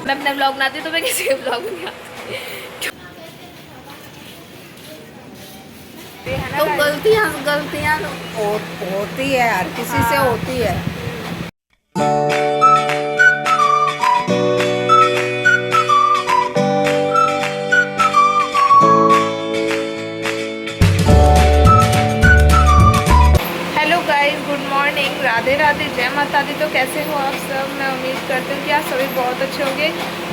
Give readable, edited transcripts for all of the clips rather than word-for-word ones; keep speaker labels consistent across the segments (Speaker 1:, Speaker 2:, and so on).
Speaker 1: मैं अपने ब्लॉग बनाती तो मैं किसी के ब्लॉग नहीं आती।
Speaker 2: तो गलतियाँ गलतियाँ होती है, हर किसी से होती है।
Speaker 1: गुड मॉर्निंग, राधे राधे, जय माता दी। तो कैसे हो आप सब? मैं उम्मीद करती हूँ कि आप सभी बहुत अच्छे होंगे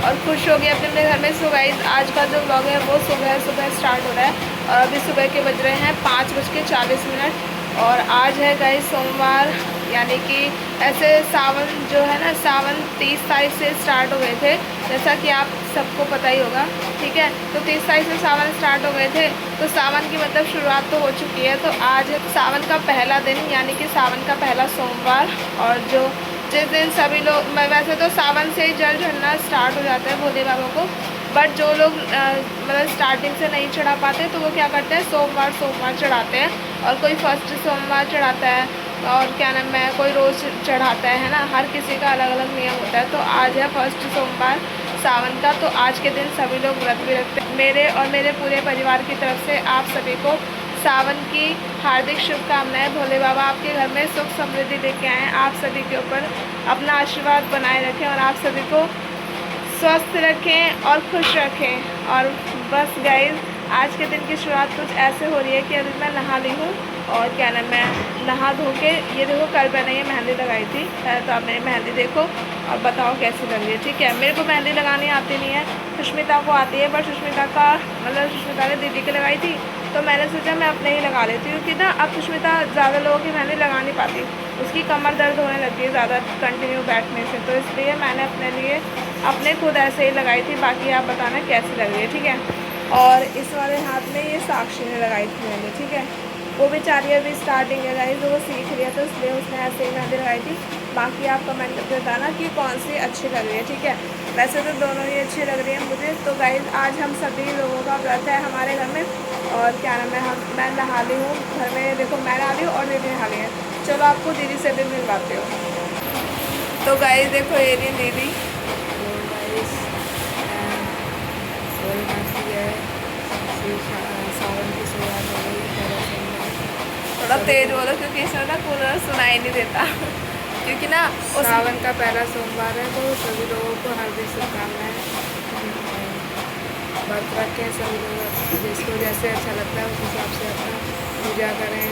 Speaker 1: और खुश होंगे अपने अपने घर में। सो गाइस, आज का जो व्लॉग है वो सुबह स्टार्ट हो रहा है और अभी सुबह के बज रहे हैं 5:40 और आज है गाइस सोमवार, यानी कि ऐसे सावन जो है ना, सावन 30 तारीख से स्टार्ट हो गए थे, जैसा कि आप सबको पता ही होगा। ठीक है, तो 30 तारीख से सावन स्टार्ट हो गए थे, तो सावन की मतलब शुरुआत तो हो चुकी है। तो आज सावन का पहला दिन, यानी कि सावन का पहला सोमवार। और जो जिस दिन सभी लोग, वैसे तो सावन से ही जल चढ़ना स्टार्ट हो जाता है भोले बाबा को, बट जो लोग मतलब स्टार्टिंग से नहीं चढ़ा पाते तो वो क्या करते हैं, सोमवार चढ़ाते हैं। और कोई फर्स्ट सोमवार चढ़ाता है, और क्या नाम है, कोई रोज़ चढ़ाता है ना। हर किसी का अलग अलग नियम होता है। तो आज है फर्स्ट सोमवार सावन का, तो आज के दिन सभी लोग व्रत भी रखते हैं। मेरे और मेरे पूरे परिवार की तरफ से आप सभी को सावन की हार्दिक शुभकामनाएं। भोले बाबा आपके घर में सुख समृद्धि लेके आएँ, आप सभी के ऊपर अपना आशीर्वाद बनाए रखें और आप सभी को स्वस्थ रखें और खुश रखें। और बस गाइस, आज के दिन की शुरुआत कुछ ऐसे हो रही है कि अभी मैं नहा ली हूँ और क्या नाम, मैं नहा धो के, ये देखो कल मैंने ये मेहंदी लगाई थी, तो आप मेरी मेहंदी देखो और बताओ कैसी लग रही है। ठीक है, मेरे को मेहंदी लगानी आती नहीं है, सुष्मिता को आती है, बट सुष्मिता का मतलब सुष्मिता ने दीदी की लगाई थी, तो मैंने सोचा मैं अपने ही लगा लेती हूँ। क्योंकि ना अब सुष्मिता ज़्यादा लोगों की मेहंदी लगा नहीं पाती, उसकी कमर दर्द होने लगती है ज़्यादा कंटिन्यू बैठने से, तो इसलिए मैंने अपने लिए अपने खुद ऐसे ही लगाई थी। बाकी आप बताना कैसी लग रही है। ठीक है, और इस वाले हाथ में ये साक्षी ने लगाई थी मैंने। ठीक है, वो बेचारी अभी स्टार्टिंग है गाइस, वो सीख रही है, तो इसलिए उसने ऐसे ही मेहंदी लगाई थी। बाकी आप कमेंट करके बताना कि कौन सी अच्छी लग रही है। ठीक है, वैसे तो दोनों ही अच्छी लग रही है मुझे। तो गाइस, आज हम सभी लोगों का व्रत है हमारे घर में, और क्या नाम है, मैं नहा ली हूँ घर में, देखो मैं नहा ली हूँ और दीदी नहा ली है। चलो आपको दीदी से भी मिलवाते हो। तो गाइस देखो, ये नहीं दीदी,
Speaker 2: सावन की शुरुआत हो गई,
Speaker 1: थोड़ा तेज बोलो क्योंकि इसमें ना कूलर सुनाई नहीं देता। क्योंकि ना
Speaker 2: सावन का पहला सोमवार है, तो सभी लोगों को हार्दिक शुभकामनाएं। व्रत रखें सभी लोग, जिसको जैसे अच्छा लगता है उस हिसाब से अपना पूजा करें।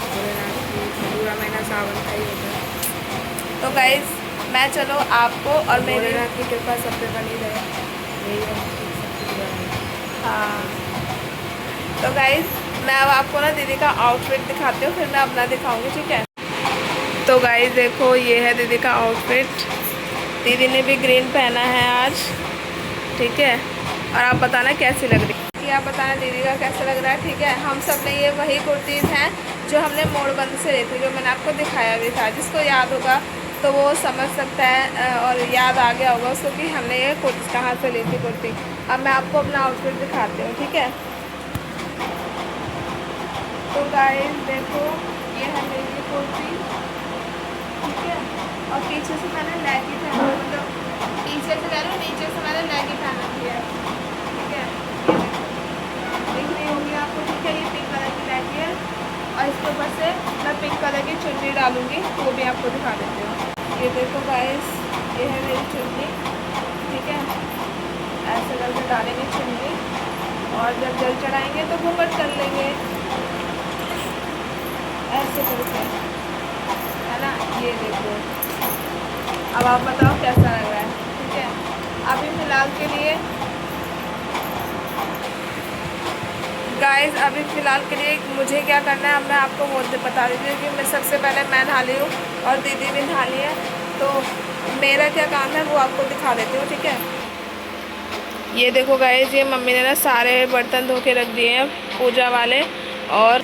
Speaker 2: भोलेनाथ की पूरा महीना सावन का ही होता है।
Speaker 1: तो गाइस, मैं चलो आपको और मेरे
Speaker 2: भोलेनाथ की कृपा सब पे बनी रहे, यही है सबकी दुआ है।
Speaker 1: हाँ, तो गाइस मैं अब आपको ना दीदी का आउटफिट दिखाती हूँ, फिर मैं अपना दिखाऊंगी। ठीक है, तो गाइस देखो, ये है दीदी का आउटफिट। दीदी ने भी ग्रीन पहना है आज। ठीक है, और आप बताना कैसी लग रही है, कि आप बताना दीदी का कैसा लग रहा है। ठीक है, हम सब ने ये वही कुर्तीज़ हैं जो हमने मोड़बंद से ली थी, जो मैंने आपको दिखाया भी था। जिसको याद होगा तो वो समझ सकता है और याद आ गया होगा उसको कि हमने ये कुर्ती कहाँ से ली थी कुर्ती। अब मैं आपको अपना आउटफिट दिखाती हूँ। ठीक है, तो गाइस देखो, ये है मेरी कुर्ती। ठीक है, और पीछे से मैंने लेगी पहना, मतलब पीछे से कह रही हूँ, नीचे से मैंने लेगी पहन रखी है। ठीक है, ये दिख रही होगी आपको। ठीक है, ये पिंक कलर की लेगी है और इसके ऊपर से मैं पिंक कलर की चुन्नी डालूंगी, वो भी आपको दिखा देती हूँ। ये देखो गाइस, ये है मेरी चुन्नी। ठीक है, ऐसे करके डालेंगे चुन्नी, और जब जल चढ़ाएंगे तो घूंघट कर लेंगे ऐसे करके, है ना। ये देखो, अब आप बताओ कैसा लग रहा है। ठीक है, अभी फ़िलहाल के लिए गाइस, अभी फ़िलहाल के लिए मुझे क्या करना है, अब मैं आपको वो बता देती हूँ कि मैं सबसे पहले मैं नहा ली हूँ और दीदी भी नहा ली है, तो मेरा क्या काम है वो आपको दिखा देती हूँ। ठीक है, ये देखो गाइस, ये मम्मी ने ना सारे बर्तन धो के रख दिए हैं पूजा वाले, और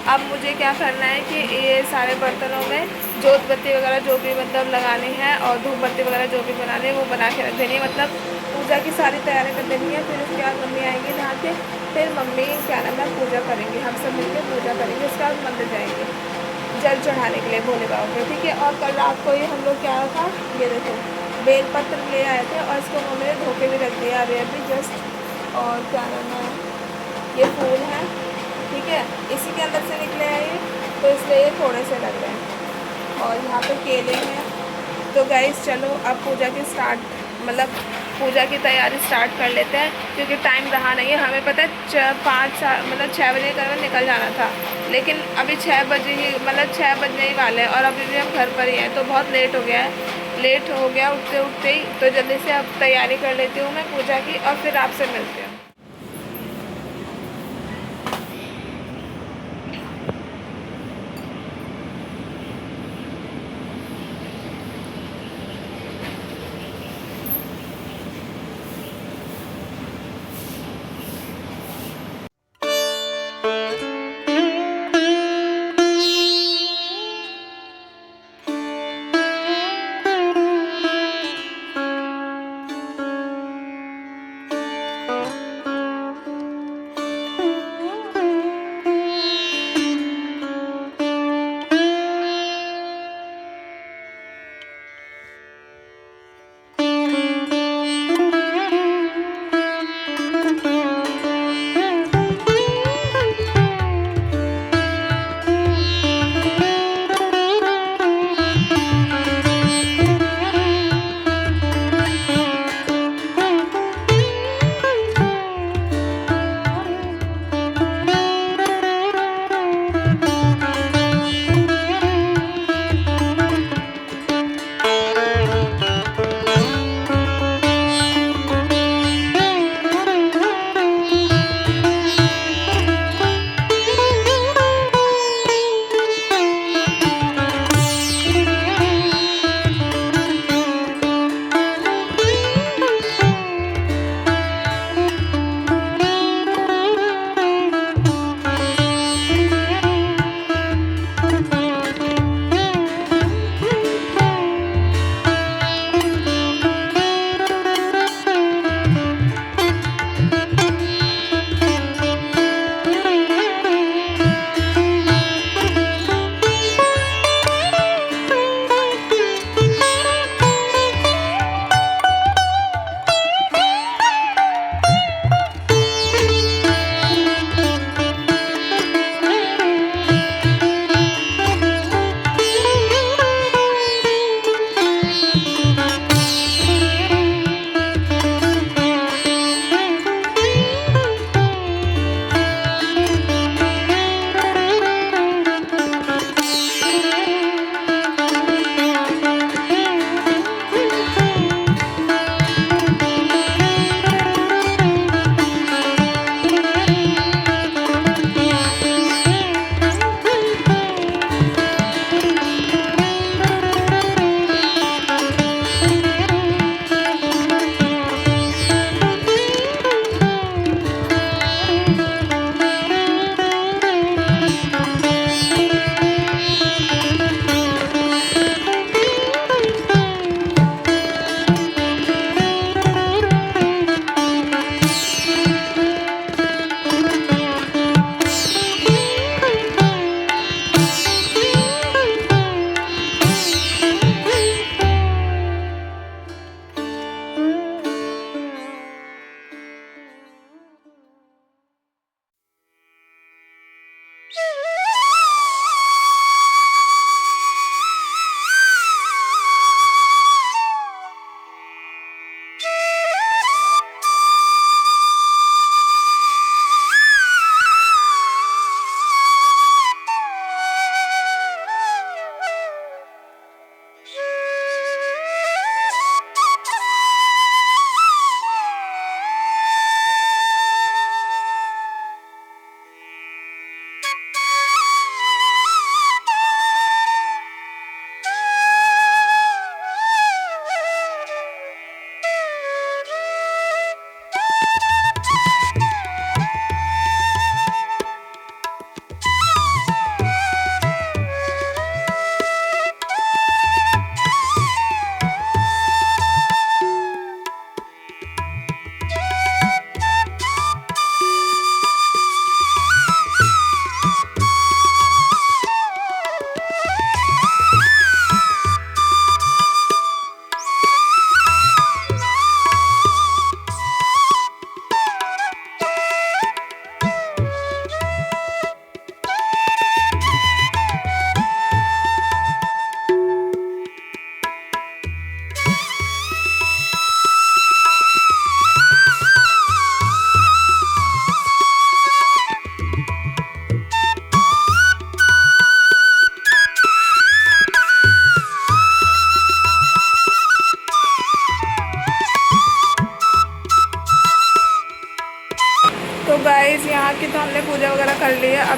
Speaker 1: अब मुझे क्या करना है कि ये सारे बर्तनों में जोत बत्ती वगैरह जो भी मतलब लगानी है और धूप बत्ती वगैरह जो भी बनानी है वो बना के रख देनी है, मतलब पूजा की सारी तैयारी कर देनी है। फिर उसके बाद मम्मी आएंगी नहा के, फिर मम्मी क्या नाम है पूजा करेंगे, हम सब मिलकर पूजा करेंगे, उसके बाद मंदिर जाएंगे। जल चढ़ाने के लिए भोले बाबा को, ठीक है। और कल रात को ही हम लोग क्या था, ये देखो बेलपत्र ले आए थे और इसको मम्मी ने धो के भी रख दिया अभी जस्ट। और क्या नाम है, ये फूल है, ठीक है, इसी के अंदर से निकले हैं ये, तो इसलिए ये थोड़े से लग रहे हैं। और यहाँ पे केले हैं। तो गाइस चलो अब पूजा की मतलब पूजा की तैयारी स्टार्ट कर लेते हैं, क्योंकि टाइम रहा नहीं है। हमें पता है 6 बजे करीब निकल जाना था, लेकिन अभी 6 बजे ही, मतलब 6 बजने ही वाले हैं और अभी भी हम घर पर ही हैं, तो बहुत लेट हो गया है, लेट हो गया उठते उठते ही। तो जल्दी से अब तैयारी कर लेती हूँ मैं पूजा की और फिर आपसे मिलती हूँ।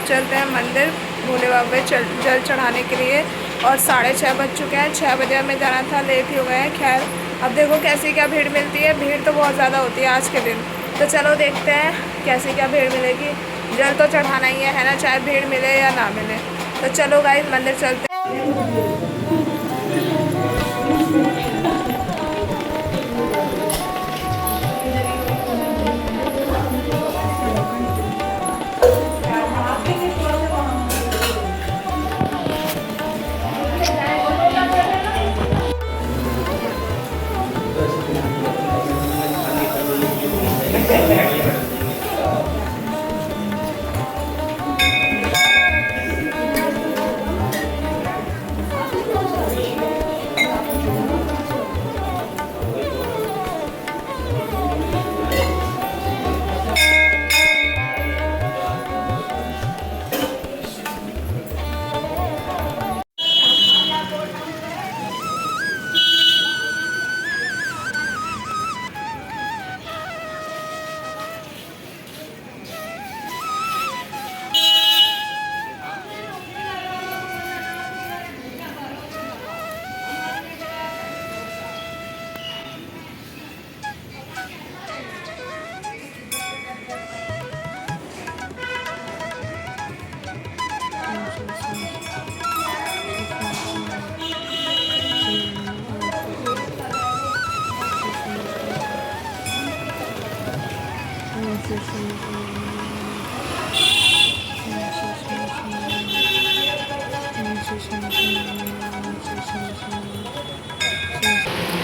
Speaker 1: अब चलते हैं मंदिर भोले बाबा जल चढ़ाने के लिए। और 6:30 बज चुके हैं, 6 बजे हमें जाना था, लेट ही हो गए हैं। खैर अब देखो कैसी क्या भीड़ मिलती है, भीड़ तो बहुत ज़्यादा होती है आज के दिन। तो चलो देखते हैं कैसी क्या भीड़ मिलेगी। जल तो चढ़ाना ही है ना, चाहे भीड़ मिले या ना मिले। तो चलो गाइस मंदिर चलते हैं।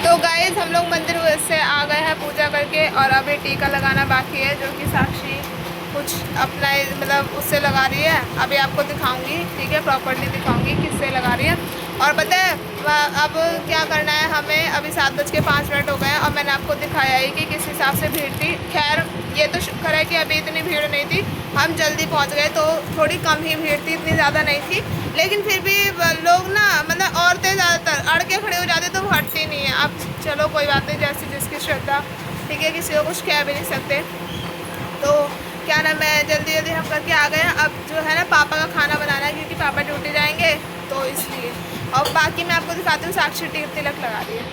Speaker 1: तो गाइस हम लोग मंदिर से आ गए हैं पूजा करके, और अभी टीका लगाना बाकी है, जो कि साक्षी कुछ अपना मतलब उससे लगा रही है। अभी आपको दिखाऊंगी, ठीक है, प्रॉपर्ली दिखाऊंगी किससे लगा रही है। और पता है अब क्या करना है हमें, अभी 7:05 हो गए हैं और मैंने आपको दिखाया ही कि किस हिसाब से भीड़ थी। खैर ये तो शुक्र है कि अभी इतनी भीड़ नहीं थी, हम जल्दी पहुंच गए, तो थोड़ी कम ही भीड़ थी, इतनी ज़्यादा नहीं थी। लेकिन फिर भी लोग ना मतलब औरतें ज़्यादातर अड़ के खड़े हो जाते तो वो हटती नहीं है। अब चलो कोई बात नहीं, जैसी जिसकी श्रद्धा, ठीक है, किसी को कुछ कह भी नहीं सकते। तो क्या ना, मैं जल्दी जल्दी हम करके आ गए हैं। अब जो है ना पापा का खाना बनाना है, क्योंकि पापा ड्यूटी जाएंगे, तो इसलिए। और बाकी मैं आपको दिखाती हूँ, साक्षी तिलक लगा रही है।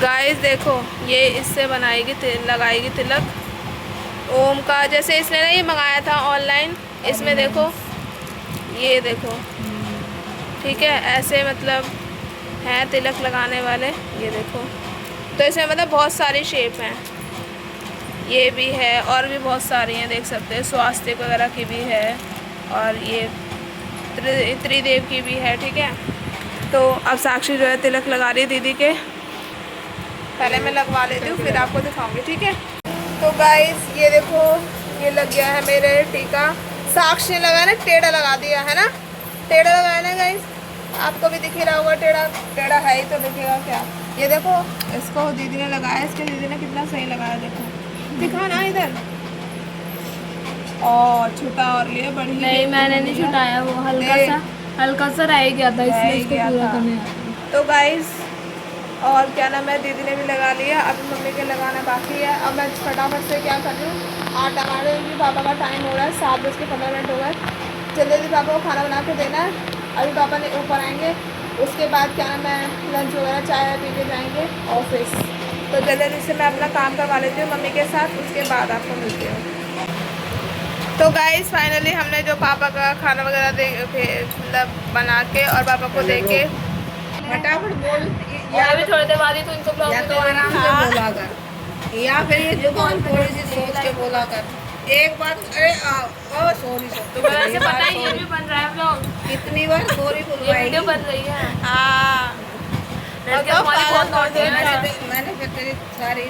Speaker 1: गाइस देखो, ये इससे बनाएगी लगाएगी तिलक ओम का, जैसे इसने ना ये मंगाया था ऑनलाइन। इसमें देखो, ये देखो, ठीक है, ऐसे मतलब हैं तिलक लगाने वाले, ये देखो। तो इसमें मतलब बहुत सारी शेप हैं, ये भी है और भी बहुत सारी हैं, देख सकते हैं, स्वास्थ्य वगैरह की भी है, और ये त्रिदेव की भी है, ठीक है। तो अब साक्षी जो है तिलक लगा रही है दीदी के, पहले मैं लगवा लेती हूँ फिर आपको दिखाऊंगी, ठीक है। तो गाइस ये देखो, ये लग गया है मेरे टीका। साक्षी ने लगाया ना, टेढ़ा लगा दिया है ना, टेढ़ा लगाया ना गाइस, आपको भी दिख ही रहा होगा, टेढ़ा टेढ़ा है ही तो दिखेगा क्या। ये देखो, इसको दीदी ने लगाया, इसके दीदी ने कितना सही लगाया, देखो, दिखा ना इधर। और छुटा और लिए बड़ी
Speaker 2: नहीं, मैंने नहीं छुटाया, वो हल्का सा रह गया था, इसलिए इसको पूरा करने।
Speaker 1: तो गाइस और क्या नाम है, दीदी ने भी लगा लिया, अभी मम्मी के लगाना बाकी है। अब मैं फटाफट से क्या कर रही हूँ, आटा मार रही हूँ, पापा का टाइम हो रहा है, 7:15 हो गए, जल्दी जल्दी पापा को खाना बना के देना है। अभी पापा ने ऊपर आएंगे, उसके बाद क्या नाम है लंच वगैरह चाय पी के जाएंगे ऑफिस। तो जल्दी जल्दी से मैं अपना काम करवा लेती हूँ मम्मी के साथ, उसके बाद आपको मिलती हूँ। तो गाइस फाइनली हमने जो पापा का खाना वगैरह मतलब बना के और पापा को दे के,
Speaker 2: फटाफट बोल, या भी थोड़ी देर बाद ही तो इनको ब्लॉग में तो आराम से बोला कर, या फिर ये जुबान थोड़ी सी सोच के बोला कर। एक बार अरे सॉरी
Speaker 1: तो वैसे पता है ये भी बन रहा है ब्लॉग,
Speaker 2: कितनी बार सॉरी
Speaker 1: ये वीडियो बन रही है। हाँ
Speaker 2: मैंने फिर तेरी सारी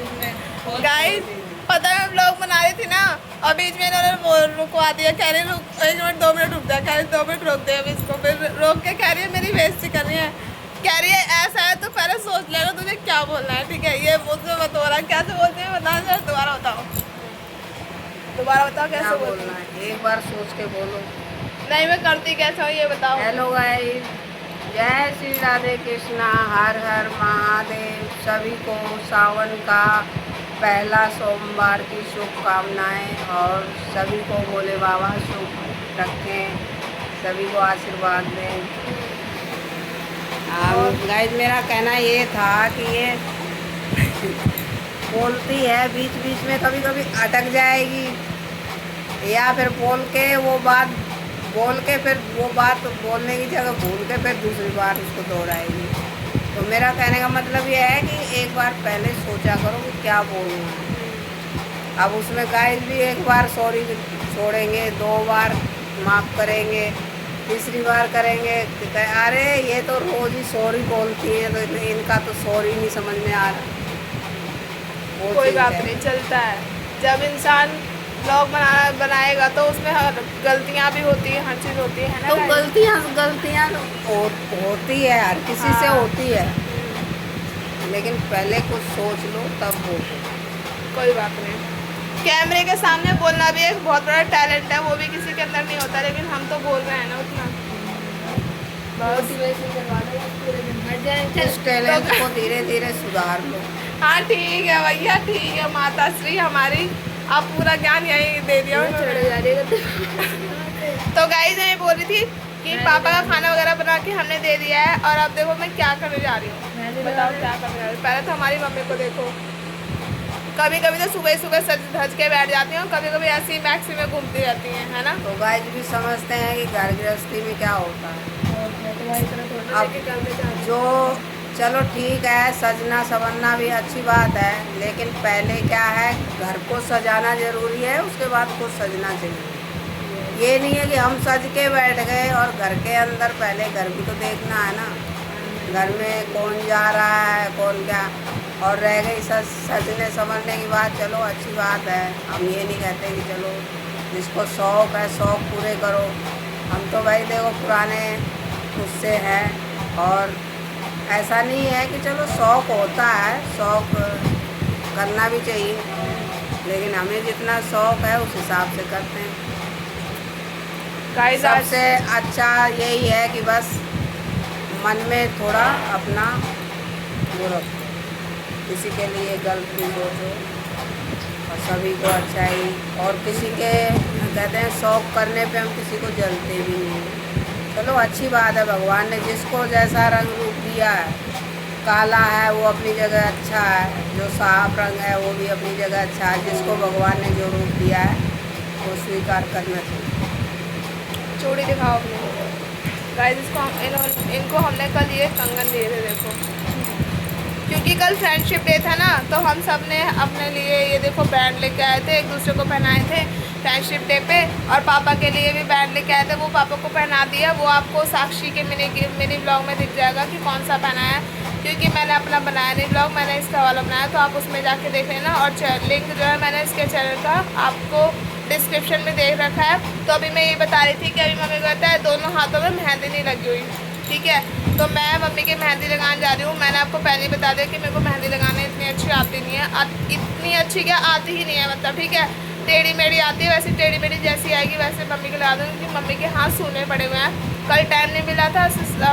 Speaker 1: गाइस पता है मैं ब्लॉग बना रही थी ना, और बीच में इन्होंने रुकवा दिया, कह रही रुक 1 मिनट 2 मिनट रुक जा, कह रही 2 मिनट रोक दे अब इसको, फिर रोक के कह रही है मेरी बेइज्जती कर रही है, कह रही है ऐसा है तो पहले सोच लेगा तुझे क्या बोलना है, ठीक है। ये मुझसे मत हो रहा, कैसे बोलते हैं बता जरा, दोबारा बताओ कैसे बोलना है,
Speaker 2: एक बार सोच के बोलो।
Speaker 1: नहीं मैं करती कैसा हूँ ये बताओ।
Speaker 2: हेलो गाइस, जय श्री राधे कृष्णा, हर हर महादेव। सभी को सावन का पहला सोमवार की शुभकामनाएं और सभी को भोले बाबा शुभ रखें, सभी को आशीर्वाद दें। और गाइस मेरा कहना ये था कि ये बोलती है बीच बीच में कभी कभी अटक जाएगी, या फिर बोल के फिर वो बात बोलने की जगह भूल के फिर दूसरी बार उसको दोहराएगी। तो मेरा कहने का मतलब ये है कि एक बार पहले सोचा करो कि क्या बोलना है। अब उसमें गाइस भी एक बार सॉरी छोड़ेंगे, 2 बार माफ़ करेंगे, तीसरी बार करेंगे कि अरे ये तो रोज़ ही सॉरी बोलती है, तो इनका तो सॉरी नहीं समझ में आ रहा।
Speaker 1: कोई बात नहीं, चलता है। जब इंसान ब्लॉग बनाएगा तो उसमें गलतियाँ भी होती है, हर चीज़ होती है ना।
Speaker 2: तो गलतियाँ होती है, हर किसी से होती है, लेकिन पहले कुछ सोच लो तब बोलो।
Speaker 1: कोई बात नहीं। कैमरे के सामने बोलना भी एक बहुत बड़ा टैलेंट है, वो भी किसी के अंदर नहीं होता, लेकिन हम तो बोल रहे हैं ना उतना।
Speaker 2: इस टैलेंट को धीरे धीरे सुधार लो।
Speaker 1: हाँ ठीक है भैया, ठीक है। माता श्री हमारी, आप पूरा ज्ञान यही दे दिया। तो गाइस मैं बोल रही थी कि पापा का खाना वगैरह बना के हमने दे दिया है, और अब देखो मैं क्या करने जा रही हूँ। बताओ क्या करने जा रही हूँ। पहले तो हमारी मम्मी को देखो, कभी कभी तो सुबह सुबह सज धज के बैठ जाती हैं, और कभी कभी ऐसी ही मैक्सी में घूमती रहती हैं, है ना।
Speaker 2: तो गाइस भी समझते हैं कि घर गृहस्थी में क्या होता है। अब जो चलो ठीक है, सजना संवरना भी अच्छी बात है, लेकिन पहले क्या है, घर को सजाना ज़रूरी है, उसके बाद खुद सजना चाहिए। ये नहीं है कि हम सज के बैठ गए और घर के अंदर पहले घर भी तो देखना है ना, घर में कौन जा रहा है कौन क्या। और रह गई सजने संवरने की बात, चलो अच्छी बात है, हम ये नहीं कहते कि चलो जिसको शौक़ है शौक़ पूरे करो। हम तो भाई देखो पुराने उससे हैं, और ऐसा नहीं है कि चलो शौक़ होता है, शौक़ करना भी चाहिए, लेकिन हमें जितना शौक़ है उस हिसाब से करते हैं। सबसे अच्छा यही है कि बस मन में थोड़ा अपना वो रखो, किसी के लिए गलत नहीं सोचो, और सभी को अच्छाई। और किसी के कहते हैं शौक़ करने पे हम किसी को जलते भी नहीं। चलो अच्छी बात है, भगवान ने जिसको जैसा रंग रूप दिया है, काला है वो अपनी जगह अच्छा है, जो साफ रंग है वो भी अपनी जगह अच्छा है। जिसको भगवान ने जो रूप दिया है वो स्वीकार करना चाहिए।
Speaker 1: चूड़ी दिखाओ अपने गाइस। इनको हमने कल ये कंगन दिए थे, देखो, क्योंकि कल फ्रेंडशिप डे था ना, तो हम सब ने अपने लिए ये देखो बैंड लेके आए थे, एक दूसरे को पहनाए थे फ्रेंडशिप डे पे। और पापा के लिए भी बैंड लेके आए थे, वो पापा को पहना दिया। वो आपको साक्षी के मिनी ब्लॉग में दिख जाएगा कि कौन सा पहनाया है, क्योंकि मैंने अपना बनाया नहीं ब्लॉग, मैंने इसका वाला बनाया, तो आप उसमें जाके देख लेना। और लिंक जो है मैंने इसके चैनल का आपको डिस्क्रिप्शन में देख रखा है। तो अभी मैं ये बता रही थी कि अभी मम्मी कहता है दोनों हाथों में मेहंदी नहीं लगी हुई, ठीक है। तो मैं मम्मी की मेहंदी लगाने जा रही हूँ। मैंने आपको पहले ही बता दिया कि मेरे को मेहंदी लगाने इतनी अच्छी आती नहीं है, इतनी अच्छी क्या आती ही नहीं है, मतलब, ठीक है। टेढ़ी मेढ़ी आती है, वैसे टेढ़ी मेढ़ी जैसी आएगी वैसे मम्मी को लगा दूँगी, क्योंकि मम्मी के हाथ सूने पड़े हुए हैं। कल टाइम नहीं मिला था,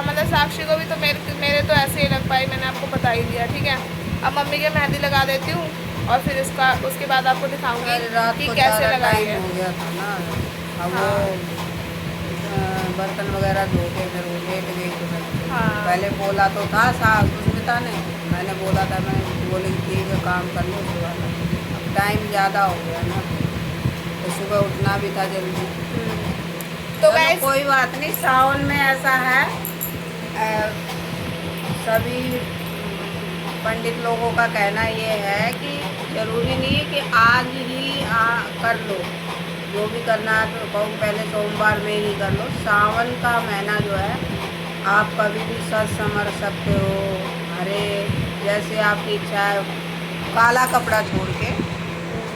Speaker 1: मतलब साक्षी को भी, तो मेरे तो ऐसे ही लग पाई, मैंने आपको बता ही दिया, ठीक है। अब मम्मी के मेहंदी लगा देती हूँ, और फिर उसके बाद आपको दिखाऊंगी कि कैसे लगाई है।
Speaker 2: अब वो बर्तन वगैरह धो के फिर वो लेट गई, तो पहले बोला तो था सुष्मिता ने, मैंने बोला था, मैं बोली ठीक है काम कर लो उसके बाद। अब टाइम ज़्यादा हो गया ना, तो सुबह उठना भी था जल्दी।
Speaker 1: तो
Speaker 2: कोई बात नहीं, सावन में ऐसा है, सभी पंडित लोगों का कहना ये है कि ज़रूरी नहीं है कि आज ही कर लो, जो भी करना है तो कहूँ पहले सोमवार में ही कर लो। सावन का महीना जो है आप कभी भी सज संवर सकते हो, हरे जैसे आपकी इच्छा है, काला कपड़ा छोड़ के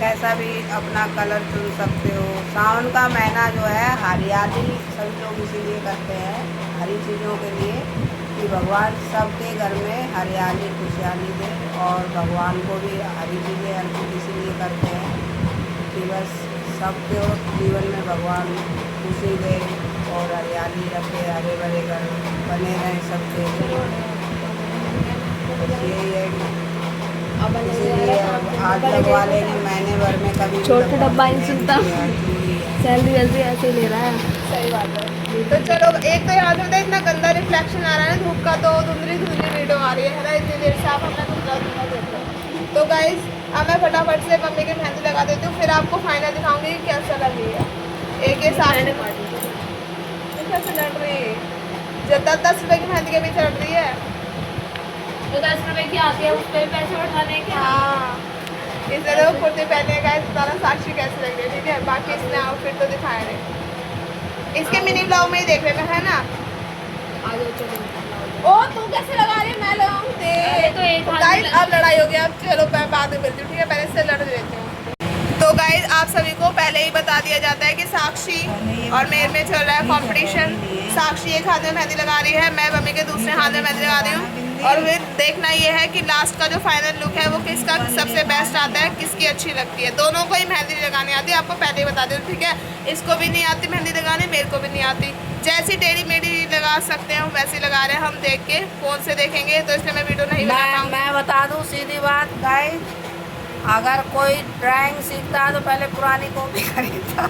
Speaker 2: कैसा भी अपना कलर चुन सकते हो। सावन का महीना जो है हरियाली सभी लोग इसीलिए करते हैं, हरी चीज़ों के लिए, कि भगवान सबके घर में हरियाली खुशहाली दे, और भगवान को भी हरी चीज़ें अर्पित इसीलिए करते हैं कि बस सबके जीवन में भगवान खुशी दे और हरियाली रखे, हरे भरे घर बने रहें सबके। यही है इसीलिए अब आज लगवा लेंगे, महीने भर में कभी भी
Speaker 1: छोटा
Speaker 2: लगवा
Speaker 1: डब्बा ही
Speaker 2: लेंगे।
Speaker 1: सुनता। सैलरी वैलरी ऐसे ही ले रहा है। सही बात है। तो चलो, एक तो याद होता है इतना गंदा रिफ्लेक्शन आ रहा है ना धूप का, तो धुंधली धुंधली वीडियो आ रही है ना, इतनी देर से आप हमें धुंधला धुंधला देख रहे हो। तो गाइस अब मैं फटाफट से मम्मी की मेहंदी लगा देती हूँ, फिर आपको फाइनल दिखाऊंगी कि कैसा लगी है। एक ये साथ कैसे लड़ रही है, जो 10 रुपए की मेहंदी के पीछे लड़ रही है।
Speaker 3: तो 10 रुपए की आती है, उस पर पैसे उठाने के।
Speaker 1: हाँ, इसलिए तो कुर्ती पहने का बताना साक्षी कैसी लग रही है, ठीक है। बाकी इसने आउटफिट तो दिखाया नहीं, इसके मिनी ब्लॉग में ही देख लेना है ना। ओ तू कैसे लगा रही है, मैं लगाऊं
Speaker 3: अरे तो एक हाथ में
Speaker 1: गाइस अब लड़ाई हो गया, अब चलो मैं बाद में मिलती हूँ, ठीक है। पहले से लड़ लेती हूँ। तो गाइस आप सभी को पहले ही बता दिया जाता है कि साक्षी और मेरे में चल रहा है कंपटीशन। साक्षी एक हाथ में मेहंदी लगा रही है, मैं मम्मी के दूसरे हाथ में मेहंदी लगा रही हूँ। और फिर देखना ये है कि लास्ट का जो फाइनल लुक है वो किसका सबसे बेस्ट आता है, किसकी अच्छी लगती है। दोनों को ही मेहंदी लगानी आती है, आपको पहले ही बता दूँ, ठीक है। इसको भी नहीं आती मेहंदी लगाने, मेरे को भी नहीं आती। जैसी टेढ़ी मेढ़ी लगा सकते हैं वैसे लगा रहे हैं हम, देख के फोन से देखेंगे, तो इसलिए मैं वीडियो नहीं बना पाऊंगी।
Speaker 2: मैं बता दूं सीधी बात गाइस, अगर कोई ड्राइंग सीखता है तो पहले पुरानी कॉपी खरीदता।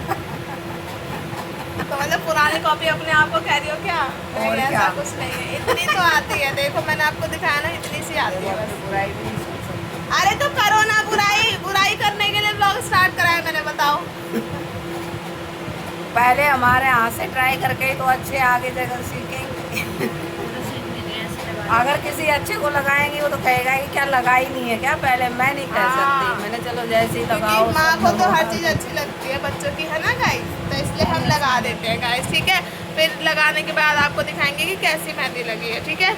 Speaker 1: तो मतलब पुरानी कॉपी अपने आप को कह रही हो क्या?
Speaker 2: और
Speaker 1: नहीं,
Speaker 2: क्या?
Speaker 1: ऐसा कुछ नहीं है, इतनी तो आती है। देखो मैंने आपको दिखाया ना, इतनी सी आती है बस।
Speaker 2: बुराई भी नहीं सोच सकते।
Speaker 1: अरे तो करो ना बुराई, बुराई करने के लिए ब्लॉग स्टार्ट कराया मैंने, बताओ।
Speaker 2: पहले हमारे हाथ से ट्राई करके ही तो अच्छे आगे जगह सीखेंगे। अगर किसी अच्छे को लगाएंगे वो तो कहेगा कि क्या लगाई नहीं है क्या, पहले मैं नहीं कह सकती, मैंने चलो जैसे ही लगाओ।
Speaker 1: क्योंकि माँ को तो हर चीज़ अच्छी लगती है बच्चों की, है ना गाइस, तो इसलिए हम लगा देते हैं गाइस, ठीक है। फिर लगाने के बाद आपको दिखाएंगे कि कैसी मेहंदी लगी है, ठीक है।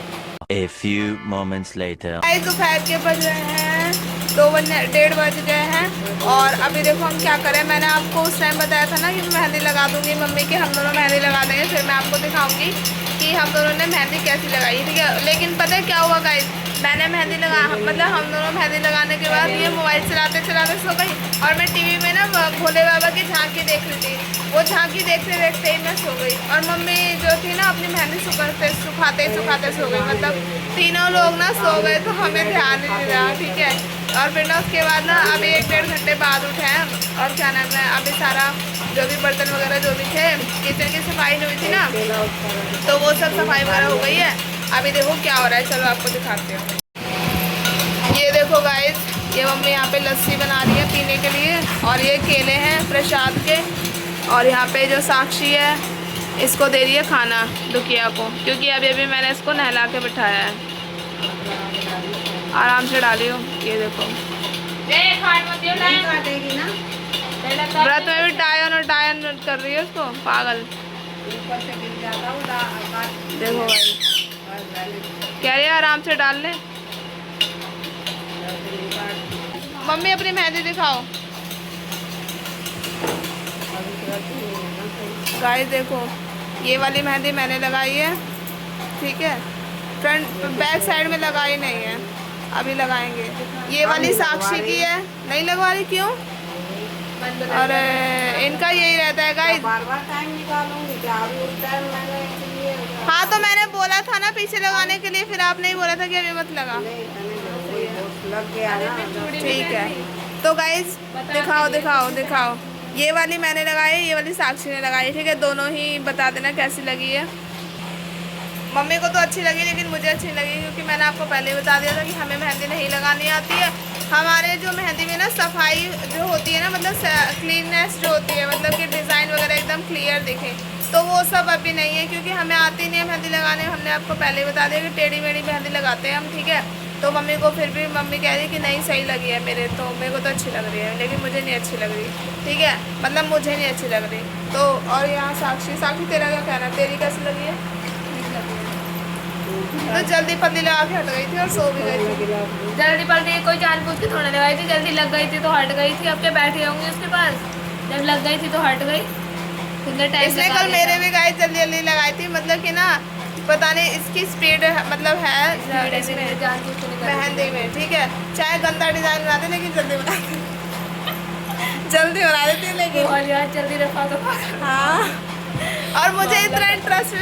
Speaker 4: A few moments later.
Speaker 1: Guys दोपहर के बज रहे हैं 2-1:30 बज गए हैं, और अभी देखो हम क्या करें। मैंने आपको उस टाइम बताया था ना कि मैं मेहंदी लगा दूंगी मम्मी की, हम दोनों मेहंदी लगा देंगे, फिर मैं आपको दिखाऊंगी कि हम दोनों ने मेहंदी कैसी लगाई, ठीक है। लेकिन पता है क्या हुआ गाइस, मैंने मेहंदी लगा, मतलब हम दोनों मेहंदी लगाने के बाद ये मोबाइल चलाते चलाते सो गई, और मैं टीवी में ना भोले बाबा की झांकी देख रही थी। वो झांकी देखते देखते ही मैं सो गई, और मम्मी जो थी ना अपनी मेहंदी सुखाते सो गई। मतलब तीनों लोग ना सो गए, तो हमें ध्यान नहीं रहा, ठीक है। और फिर ना उसके बाद ना अभी 1-1.5 घंटे बाद उठे हैं, और क्या नाम है, अभी सारा जो भी बर्तन वगैरह जो भी थे, किचन की सफाई नहीं हुई थी ना, तो वो सब सफाई वगैरह हो गई है। अभी देखो क्या हो रहा है, चलो आपको दिखाते हो। ये देखो गाइस, ये मम्मी यहाँ पे लस्सी बना रही है पीने के लिए, और ये केले हैं प्रसाद के, और यहाँ पे जो साक्षी है इसको दे रही है खाना दुखिया को, क्योंकि अभी अभी मैंने इसको नहला के बिठाया है। आराम से डाली हो, ये देखो।
Speaker 2: काटेगी ना,
Speaker 1: व्रत में भी डायन कर रही है उसको, पागल।
Speaker 2: ऊपर से गिर जाता वो
Speaker 1: देखो भाई कह रही है आराम से डाल ले। मम्मी अपनी मेहंदी दिखाओ। गाइस देखो, ये वाली मेहंदी मैंने लगाई है, ठीक है। फ्रंट बैक साइड में लगाई नहीं है, अभी लगाएंगे। ये वाली साक्षी की है, नहीं लगवा रही, क्यों? और इनका यही रहता है गाइस।
Speaker 2: बार-बार टाइम निकालूंगी क्या, अभी उस टाइम मैंने इसलिए
Speaker 1: हाँ तो मैंने बोला था ना पीछे लगाने के लिए, फिर आपने ही बोला था कि अभी मत लगा।
Speaker 2: लग गया ना।
Speaker 1: ठीक है, तो गाइस दिखाओ। ये वाली मैंने लगाई है, ये वाली साक्षी ने लगाई, ठीक है। दोनों ही बता देना कैसी लगी है। मम्मी को तो अच्छी लगी, लेकिन मुझे अच्छी लगी क्योंकि मैंने आपको पहले ही बता दिया था कि हमें मेहंदी नहीं लगानी आती है। हमारे जो मेहंदी में ना सफाई जो होती है ना, मतलब क्लीननेस जो होती है, मतलब कि डिज़ाइन वगैरह एकदम क्लियर दिखे, तो वो सब अभी नहीं है, क्योंकि हमें आती नहीं है मेहंदी लगाने। हमने आपको पहले ही बता दिया कि टेढ़ी मेढ़ी मेहंदी लगाते हैं हम, ठीक है। तो मम्मी को फिर भी मम्मी कह रही कि नहीं सही लगी है मेरे को तो अच्छी लग रही है, लेकिन मुझे नहीं अच्छी लग रही, ठीक है। मतलब मुझे नहीं अच्छी लग रही। तो और यहाँ साक्षी तेरा क्या कहना है, तेरी कैसी लगी है? तो जल्दी पल्ली लगा के हट गई थी और सो भी गई थी।
Speaker 3: जल्दी पल्दी कोई जानबूझ के थोड़ा लगाई थी, जल्दी लग गई थी तो हट गई थी। अब क्या बैठी रहूंगी उसके पास, जब लग गई थी तो हट गई।
Speaker 1: इसने कल मेरे भी गाय जल्दी लगाई थी, मतलब कि ना पता नहीं इसकी स्पीड मतलब है मेहंदी में, ठीक है। चाहे गंदा डिजाइन बना दे लेकिन जल्दी बना दे जल्दी बना देती है लेकिन।
Speaker 3: और यार जल्दी रखा तो
Speaker 1: हाँ और मुझे इतना इंटरेस्ट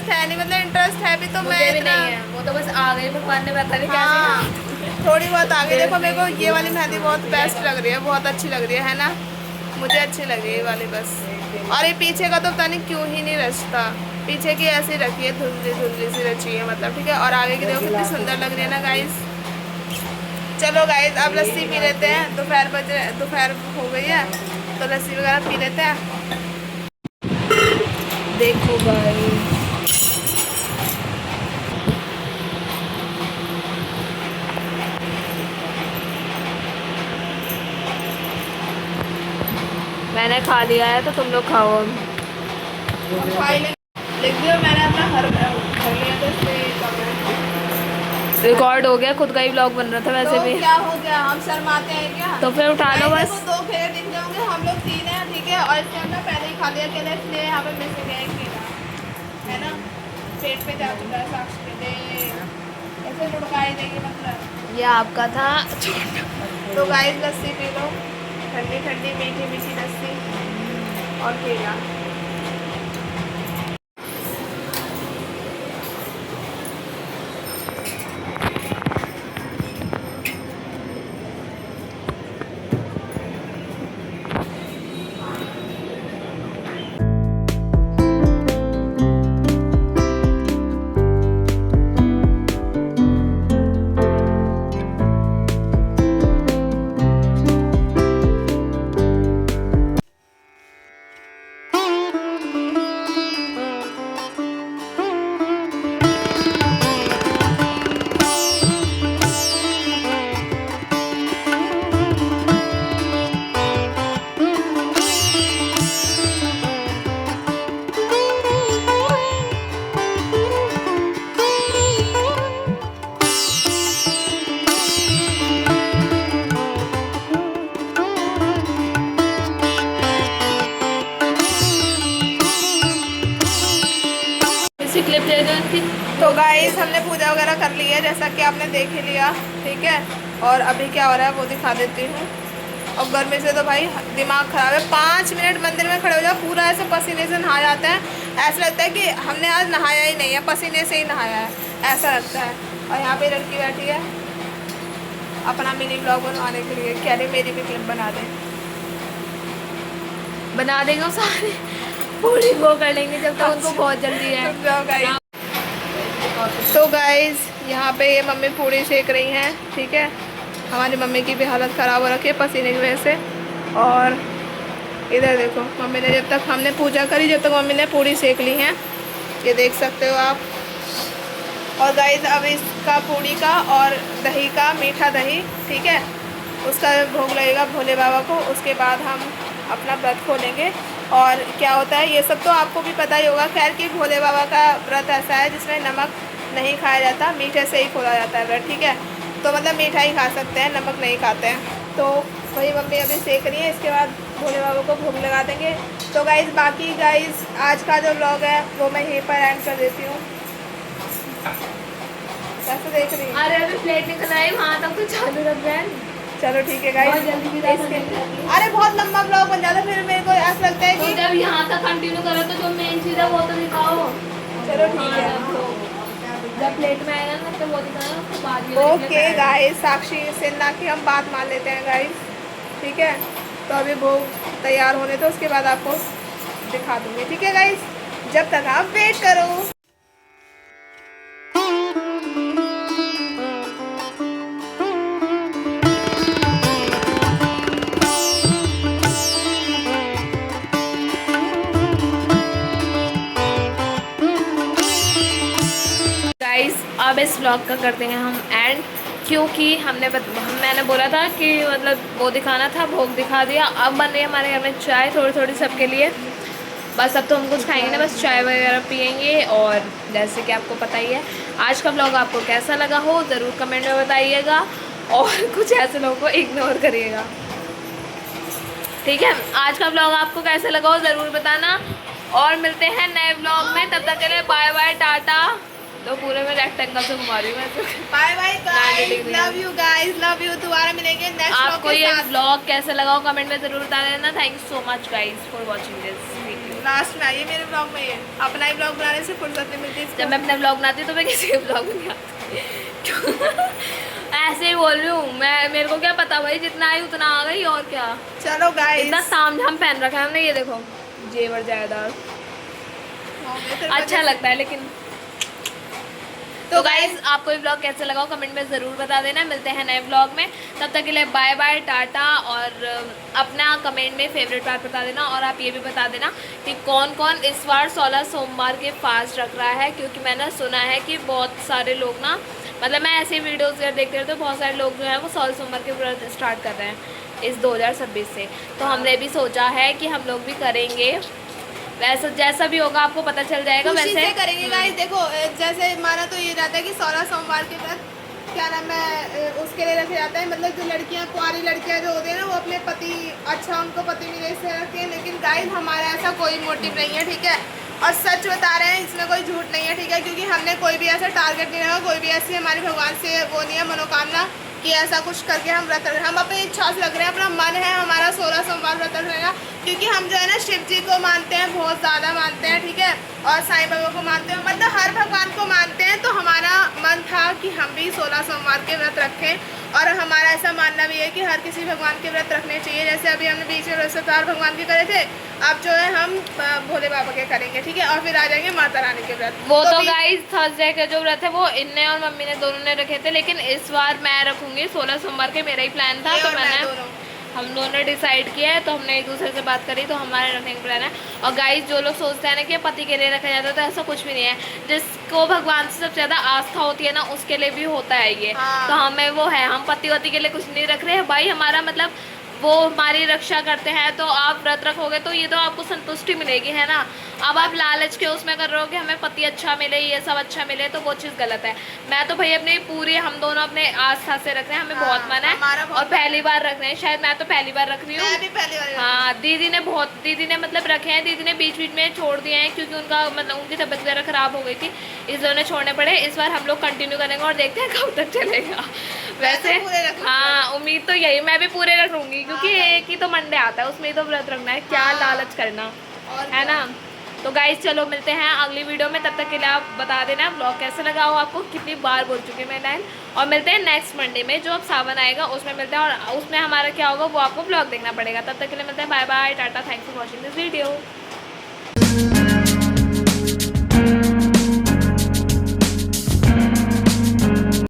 Speaker 1: है नहीं, मतलब इंटरेस्ट है भी तो मैं
Speaker 3: मुझे भी
Speaker 1: इतना
Speaker 3: नहीं है, वो तो बस आ गई भगवान ने पता नहीं
Speaker 1: हाँ
Speaker 3: कैसे।
Speaker 1: थोड़ी बहुत आगे देखो। मेरे को ये वाली मेहंदी बहुत बेस्ट लग रही है, बहुत अच्छी लग रही है ना, मुझे अच्छी लग रही है ये वाली बस। और ये पीछे का तो पता नहीं क्यों ही नहीं रचता, पीछे की ऐसी रखी है, धुंधली धुंधली सी रची है मतलब, ठीक है। और आगे की देखो कितनी सुंदर लग रही है ना गाइस। चलो गाइस अब लस्सी पी लेते हैं, दोपहर हो गई है तो लस्सी वगैरह पी लेते हैं। देखो गाइस
Speaker 3: मैंने खा लिया है तो तुम लोग खाओ अब।
Speaker 1: लिख दियो मैंने अपना घर कर लिया था इसलिए
Speaker 3: रिकॉर्ड हो गया, खुद का ही ब्लॉग बन रहा था वैसे
Speaker 1: तो
Speaker 3: भी।
Speaker 1: क्या हो गया, हम शर्माते हैं क्या?
Speaker 3: तो फिर उठा लो बस।
Speaker 1: दो फेरे दिख जाओगे, हम लोग 3 हैं ठीक है, और इसके हमने पहले ही खा लिया केला, इसलिए यहाँ पे मिस गया एक केला है ना, पेट पे जा चुका है साक्षी के लिए, ऐसे लुढ़काई देंगे मतलब।
Speaker 3: ये आपका था।
Speaker 1: तो गाइस लस्सी पी लो, ठंडी ठंडी मीठी मीठी लस्सी और केला।
Speaker 3: इसी क्लिप दे दो इनकी।
Speaker 1: तो गाइस हमने पूजा वगैरह कर ली है जैसा कि आपने देख ही लिया, ठीक है। और अभी क्या हो रहा है वो दिखा देती हूँ। और गर्मी से तो भाई दिमाग ख़राब है। 5 मिनट मंदिर में खड़े हो जाओ, पूरा ऐसे पसीने से नहा जाते हैं, ऐसा लगता है कि हमने आज नहाया ही नहीं है, पसीने से ही नहाया है, ऐसा लगता है। और यहाँ पे लड़की बैठी है अपना मिनी ब्लॉग बनवाने के लिए, कह रही मेरी भी क्लिप बना दें।
Speaker 3: बना देंगे वो सारे, पूरी वो कर लेंगे जब तक उनको बहुत जल्दी है।
Speaker 1: रुक जाओ गाइस। तो गाइस यहाँ पे ये मम्मी पूड़ी सेक रही हैं, ठीक है। हमारी मम्मी की भी हालत ख़राब हो रखी है पसीने की वजह से। और इधर देखो मम्मी ने, जब तक हमने पूजा करी जब तक मम्मी ने पूड़ी सेक ली हैं, ये देख सकते हो आप। और गाइस अब इसका पूड़ी का और दही का, मीठा दही, ठीक है, उसका भोग लगेगा भोले बाबा को। उसके बाद हम अपना व्रत खोलेंगे। और क्या होता है ये सब तो आपको भी पता ही होगा खैर, कि भोले बाबा का व्रत ऐसा है जिसमें नमक नहीं खाया जाता, मीठे से ही खोला जाता है व्रत, ठीक है। तो मतलब मीठा ही खा सकते हैं, नमक नहीं खाते हैं। तो वही मम्मी अभी सेक रही है, इसके बाद भोले बाबा को भोग लगा देंगे। तो गाइज़ बाकी गाइज़ आज का जो व्लॉग है वो मैं यहीं पर एंड कर देती हूँ। कैसे देख रही है?
Speaker 3: अरे अभी प्लेट निकल आई, वहाँ तक कुछ चालू रख रहे हैं।
Speaker 1: चलो ठीक है
Speaker 3: बहुत
Speaker 1: गाइस।
Speaker 3: जल्दी विदा करने लगी।
Speaker 1: अरे बहुत लंबा ब्लॉग बन जाता है, फिर मेरे को ऐसा लगता है
Speaker 3: तो
Speaker 1: कि
Speaker 3: जब यहाँ तक कंटिन्यू करो तो जो मेन चीज़ है वो तो दिखाओ।
Speaker 1: चलो ठीक है।
Speaker 3: जब प्लेट में आएगा ना तो वो दिखाना, उसके बाद ये
Speaker 1: ओके गाइस, साक्षी सिन्हा की हम बात मान लेते हैं गाइस, ठीक है। तो अभी भोग तैयार होने तो उसके बाद आपको दिखा दूँगी, ठीक है गाइस। जब तक आप वेट करो।
Speaker 3: अब इस ब्लॉग का करते हैं हम एंड, क्योंकि मैंने बोला था कि मतलब वो दिखाना था, भोग दिखा दिया। अब बन रही है हमारे घर में चाय थोड़ी थोड़ी सबके लिए, बस अब तो हम कुछ खाएंगे ना, बस चाय वगैरह पियेंगे। और जैसे कि आपको पता ही है आज का ब्लॉग आपको कैसा लगा हो ज़रूर कमेंट में बताइएगा, और कुछ ऐसे लोगों को इग्नोर करिएगा, ठीक है। आज का ब्लॉग आपको कैसा लगा हो ज़रूर बताना, और मिलते हैं नए ब्लॉग में। तब तक के लिए बाय बाय, टाटा। तो पूरे में रेक्टेंगल से घुमा रही हूँ मैं।
Speaker 1: Bye bye guys, love you guys, love you. दोबारा मिलेंगे नेक्स्ट ब्लॉग के साथ।
Speaker 3: आपको ये ब्लॉग कैसा लगा हो कमेंट में ज़रूर बता देना। Thank you so much guys for watching this video.
Speaker 1: Last में आइए मेरे ब्लॉग में। ये अपना ही ब्लॉग बनाने से फुर्सत नहीं मिलती इसको।
Speaker 3: जब मैं अपना ब्लॉग बनाती हूँ तो मैं किसी के ब्लॉग में नहीं आती। ऐसे ही बोल रही हूँ मैं, मेरे को क्या पता भाई, जितना आई उतना आ गई और क्या।
Speaker 1: चलो गाइस,
Speaker 3: इतना तामझाम पहन रखा है हमने, ये देखो जेवर जायदार, अच्छा लगता है लेकिन। तो गाइज आपको ये ब्लॉग कैसे लगा कमेंट में ज़रूर बता देना। मिलते हैं नए ब्लॉग में, तब तक के लिए बाय बाय, टाटा। और अपना कमेंट में फेवरेट पार्ट बता देना। और आप ये भी बता देना कि कौन कौन इस बार 16 सोमवार के फास्ट रख रहा है, क्योंकि मैंने सुना है कि बहुत सारे लोग ना, मतलब मैं ऐसे वीडियोज़ देखते रहते तो बहुत सारे लोग जो हैं वो 16 सोमवार के व्रत स्टार्ट कर रहे हैं इस 2026 से। तो हमने भी सोचा है कि हम लोग भी करेंगे, वैसा जैसा भी होगा आपको पता चल जाएगा।
Speaker 1: खुशी
Speaker 3: वैसे
Speaker 1: से करेंगे गाइस। देखो जैसे हमारा तो ये रहता है कि 16 सोमवार के व्रत क्या नाम है उसके लिए रखे जाता है, मतलब जो लड़कियां, कुंवारी लड़कियां जो होती है ना, वो अपने पति, अच्छा उनको पति मिले इससे रखती है। लेकिन गाइस हमारा ऐसा कोई मोटिव नहीं है, ठीक है। और सच बता रहे हैं, इसमें कोई झूठ नहीं है, ठीक है। क्योंकि हमने कोई भी ऐसा टारगेट नहीं रखा, कोई भी ऐसी हमारे भगवान से वो नहीं है मनोकामना कि ऐसा कुछ करके हम व्रत रखें। हम अपनी इच्छा से रख रहे हैं, अपना मन है हमारा 16 सोमवार व्रत रखने, क्योंकि हम जो है ना शिव जी को मानते हैं, बहुत ज़्यादा मानते हैं, ठीक है। और साईं बाबा को मानते हैं, मतलब हर भगवान को मानते हैं। तो हमारा मन था कि हम भी 16 सोमवार के व्रत रखें। और हमारा ऐसा मानना भी है कि हर किसी भगवान के व्रत रखने चाहिए। जैसे अभी हमने बीच में बृहस्पतिवार भगवान के करे थे, अब जो है हम भोले बाबा के करेंगे, ठीक है। और फिर आ जाएंगे माता रानी के व्रत।
Speaker 3: वो तो गाइस थर्सडे के जो व्रत है वो इनने और मम्मी ने दोनों ने रखे थे, लेकिन इस बार मैं रखूंगी 16 सोमवार के, मेरा ही प्लान था। तो मैंने, हम दोनों ने डिसाइड किया है, तो हमने एक दूसरे से बात करी, तो हमारे रखने का प्लान है। और गाइस जो लोग सोचते हैं ना कि पति के लिए रखा जाता है, तो ऐसा कुछ भी नहीं है। जिसको भगवान से सबसे ज़्यादा आस्था होती है ना, उसके लिए भी होता है ये। तो हमें वो है, हम पति वति के लिए कुछ नहीं रख रहे हैं भाई। हमारा मतलब वो हमारी रक्षा करते हैं, तो आप व्रत रखोगे तो ये तो आपको संतुष्टि मिलेगी, है ना। अब आप लालच के उसमें कर रहे हो कि हमें पति अच्छा मिले, ये सब अच्छा मिले, तो वो चीज़ गलत है। मैं तो भाई अपनी पूरी, हम दोनों अपने आस्था से रख रहे हैं, हमें बहुत मन है और पहली बार रख रहे हैं। शायद मैं तो पहली बार रख रही हूँ। हाँ, दीदी ने मतलब रखे हैं। दीदी ने बीच बीच में छोड़ दिए हैं क्योंकि उनका मतलब उनकी तबीयत वगैरह ख़राब हो गई थी, इसलिए उन्हें छोड़ने पड़े। इस बार हम लोग कंटिन्यू करेंगे और देखते हैं कब तक चलेगा। वैसे हाँ, उम्मीद तो यही, मैं भी पूरे रखूँगी क्योंकि एक ही तो मंडे आता है, उसमें ही तो व्रत रखना है, क्या लालच करना, है ना। तो गाइस चलो मिलते हैं अगली वीडियो में, तब तक के लिए आप बता देना ब्लॉग कैसे लगा हो आपको। कितनी बार बोल चुकी मैं लाइन। और मिलते हैं नेक्स्ट मंडे में, जो अब सावन आएगा उसमें मिलते हैं, और उसमें हमारा क्या होगा वो आपको ब्लॉग देखना पड़ेगा। तब तक के लिए मिलते हैं, bye bye, tata, thanks for watching this video.